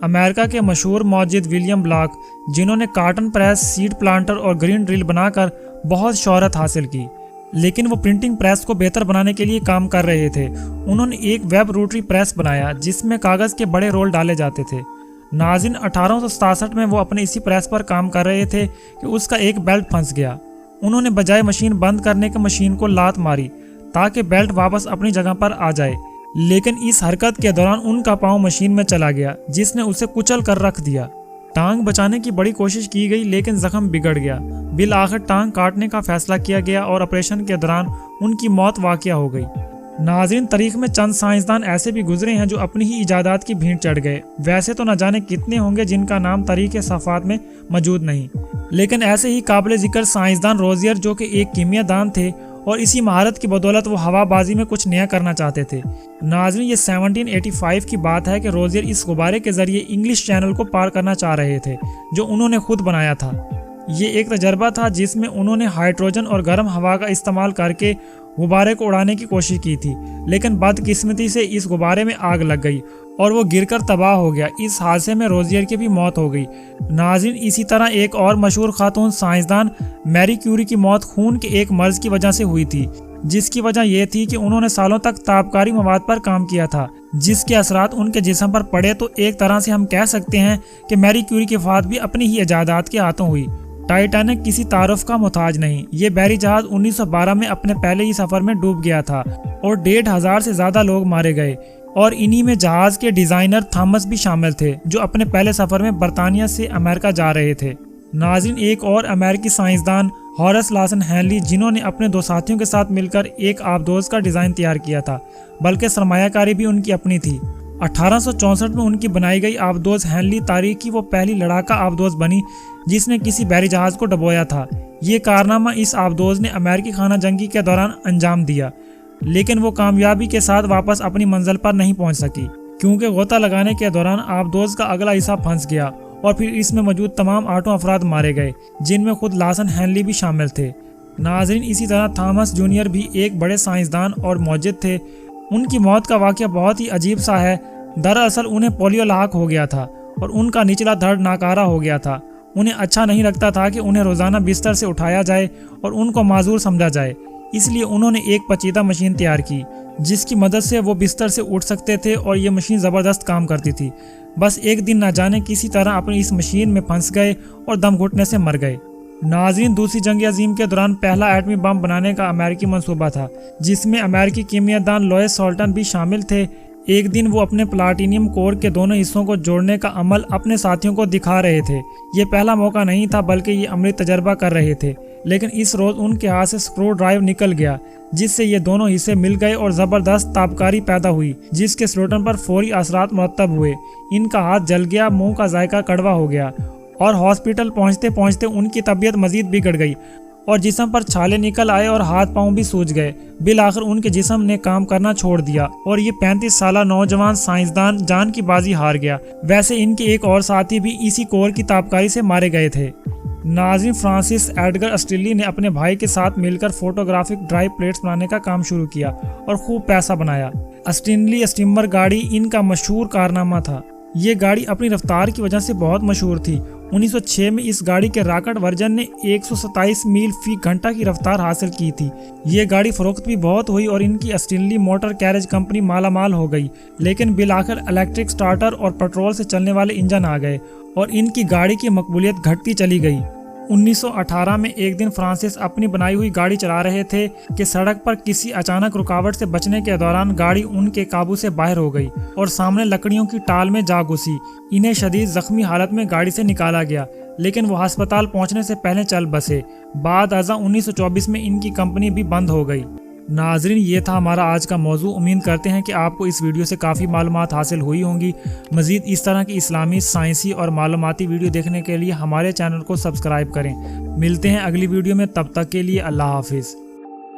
امریکہ کے مشہور موجد ولیم بلاک، جنہوں نے کاٹن پریس، سیڈ پلانٹر اور گرین ڈرل بنا کر بہت شہرت حاصل کی، لیکن وہ پرنٹنگ پریس کو بہتر بنانے کے لیے کام کر رہے تھے۔ انہوں نے ایک ویب روٹری پریس بنایا جس میں کاغذ کے بڑے رول ڈالے جاتے تھے۔ ناظرین، 1867 میں وہ اپنے اسی پریس پر کام کر رہے تھے کہ اس کا ایک بیلٹ پھنس گیا۔ انہوں نے بجائے مشین بند کرنے کے مشین کو لات ماری تاکہ بیلٹ واپس اپنی جگہ پر آ جائے، لیکن اس حرکت کے دوران ان کا پاؤں مشین میں چلا گیا جس نے اسے کچل کر رکھ دیا۔ ٹانگ بچانے کی بڑی کوشش کی گئی لیکن زخم بگڑ گیا۔ بالآخر ٹانگ کاٹنے کا فیصلہ کیا گیا اور آپریشن کے دوران ان کی موت واقع ہو گئی۔ ناظرین، تاریخ میں چند سائنسدان ایسے بھی گزرے ہیں جو اپنی ہی ایجادات کی بھینٹ چڑھ گئے۔ ویسے تو نہ جانے کتنے ہوں گے جن کا نام تاریخ کے صفحات میں موجود نہیں، لیکن ایسے ہی قابل ذکر سائنسدان روزیئر، جو کہ ایک کیمیا دان تھے اور اسی مہارت کی بدولت وہ ہوا بازی میں کچھ نیا کرنا چاہتے تھے۔ ناظرین، یہ 1785 کی بات ہے کہ روزیئر اس غبارے کے ذریعے انگلش چینل کو پار کرنا چاہ رہے تھے جو انہوں نے خود بنایا تھا۔ یہ ایک تجربہ تھا جس میں انہوں نے ہائیڈروجن اور گرم ہوا کا استعمال کر کے غبارے کو اڑانے کی کوشش کی تھی، لیکن بدقسمتی سے اس غبارے میں آگ لگ گئی اور وہ گر کر تباہ ہو گیا۔ اس حادثے میں روزیئر کی بھی موت ہو گئی۔ ناظرین، اسی طرح ایک اور مشہور خاتون سائنسدان میری کیوری کی موت خون کے ایک مرض کی وجہ سے ہوئی تھی، جس کی وجہ یہ تھی کہ انہوں نے سالوں تک تابکاری مواد پر کام کیا تھا جس کے اثرات ان کے جسم پر پڑے۔ تو ایک طرح سے ہم کہہ سکتے ہیں کہ میری کیوری کی وفات بھی اپنی ہی ایجادات کے ہاتھوں ہوئی۔ ٹائٹینک کسی تعارف کا محتاج نہیں۔ یہ بحری جہاز 1912 میں اپنے پہلے ہی سفر میں ڈوب گیا تھا اور 1500 سے زیادہ لوگ مارے گئے، اور انہی میں جہاز کے ڈیزائنر تھامس بھی شامل تھے جو اپنے پہلے سفر میں برطانیہ سے امریکہ جا رہے تھے۔ ناظرین، ایک اور امریکی سائنسدان ہارس لاسن ہینلی، جنہوں نے اپنے 2 ساتھیوں کے ساتھ مل کر ایک آبدوز کا ڈیزائن تیار کیا تھا، بلکہ سرمایہ کاری بھی ان کی اپنی تھی۔ 1864 میں ان کی بنائی گئی آبدوز ہینلی تاریخ کی وہ پہلی لڑاکا آبدوز بنی جس نے کسی بحری جہاز کو ڈبویا تھا۔ یہ کارنامہ اس آبدوز نے امریکی خانہ جنگی کے دوران انجام دیا، لیکن وہ کامیابی کے ساتھ واپس اپنی منزل پر نہیں پہنچ سکی کیونکہ غوطہ لگانے کے دوران آبدوز کا اگلا حصہ پھنس گیا اور پھر اس میں موجود تمام 8 افراد مارے گئے، جن میں خود لاسن ہینلی بھی شامل تھے۔ ناظرین، اسی طرح تھامس جونیئر بھی ایک بڑے سائنسدان اور موجد تھے۔ ان کی موت کا واقعہ بہت ہی عجیب سا ہے۔ دراصل انہیں پولیو لاحق ہو گیا تھا اور ان کا نچلا دھڑ ناکارہ ہو گیا تھا۔ انہیں اچھا نہیں لگتا تھا کہ انہیں روزانہ بستر سے اٹھایا جائے اور ان کو معذور سمجھا جائے، اس لیے انہوں نے ایک پیچیدہ مشین تیار کی جس کی مدد سے وہ بستر سے اٹھ سکتے تھے، اور یہ مشین زبردست کام کرتی تھی۔ بس ایک دن نہ جانے کسی طرح اپنی اس مشین میں پھنس گئے اور دم گھٹنے سے مر گئے۔ ناظرین، دوسری جنگ عظیم کے دوران پہلا ایٹمی بم بنانے کا امریکی منصوبہ تھا جس میں امریکی کیمیا دان لوئس سالٹن بھی شامل تھے۔ ایک دن وہ اپنے پلاٹینیم کور کے دونوں حصوں کو جوڑنے کا عمل اپنے ساتھیوں کو دکھا رہے تھے۔ یہ پہلا موقع نہیں تھا بلکہ یہ عملی تجربہ کر رہے تھے، لیکن اس روز ان کے ہاتھ سے سکرو ڈرائیو نکل گیا جس سے یہ دونوں حصے مل گئے اور زبردست تابکاری پیدا ہوئی جس کے سلوٹن پر فوری اثرات مرتب ہوئے۔ ان کا ہاتھ جل گیا، منہ کا ذائقہ کڑوا ہو گیا اور ہاسپٹل پہنچتے پہنچتے ان کی طبیعت مزید بگڑ گئی اور جسم پر چھالے نکل آئے اور ہاتھ پاؤں بھی سوج گئے۔ بالآخر ان کے جسم نے کام کرنا چھوڑ دیا اور یہ 35 سالہ نوجوان سائنسدان جان کی بازی ہار گیا۔ ویسے ان کے ایک اور ساتھی بھی اسی کور کی تابکاری سے مارے گئے تھے۔ ناظرین، فرانسس ایڈگر اسٹیلی نے اپنے بھائی کے ساتھ مل کر فوٹوگرافک ڈرائی پلیٹس بنانے کا کام شروع کیا اور خوب پیسہ بنایا۔ اسٹینلی اسٹیمر گاڑی ان کا مشہور کارنامہ تھا۔ یہ گاڑی اپنی رفتار کی وجہ سے بہت مشہور تھی۔ 1906 میں اس گاڑی کے راکٹ ورژن نے 127 میل فی گھنٹہ کی رفتار حاصل کی تھی۔ یہ گاڑی فروخت بھی بہت ہوئی اور ان کی اسٹینلی موٹر کیریج کمپنی مالا مال ہو گئی، لیکن بالآخر الیکٹرک سٹارٹر اور پیٹرول سے چلنے والے انجن آ گئے اور ان کی گاڑی کی مقبولیت گھٹتی چلی گئی۔ 1918 میں ایک دن فرانسس اپنی بنائی ہوئی گاڑی چلا رہے تھے کہ سڑک پر کسی اچانک رکاوٹ سے بچنے کے دوران گاڑی ان کے قابو سے باہر ہو گئی اور سامنے لکڑیوں کی ٹال میں جا گھسی۔ انہیں شدید زخمی حالت میں گاڑی سے نکالا گیا، لیکن وہ ہسپتال پہنچنے سے پہلے چل بسے۔ بعد ازاں 1924 میں ان کی کمپنی بھی بند ہو گئی۔ ناظرین، یہ تھا ہمارا آج کا موضوع۔ امید کرتے ہیں کہ آپ کو اس ویڈیو سے کافی معلومات حاصل ہوئی ہوں گی۔ مزید اس طرح کی اسلامی، سائنسی اور معلوماتی ویڈیو دیکھنے کے لیے ہمارے چینل کو سبسکرائب کریں۔ ملتے ہیں اگلی ویڈیو میں، تب تک کے لیے اللہ حافظ۔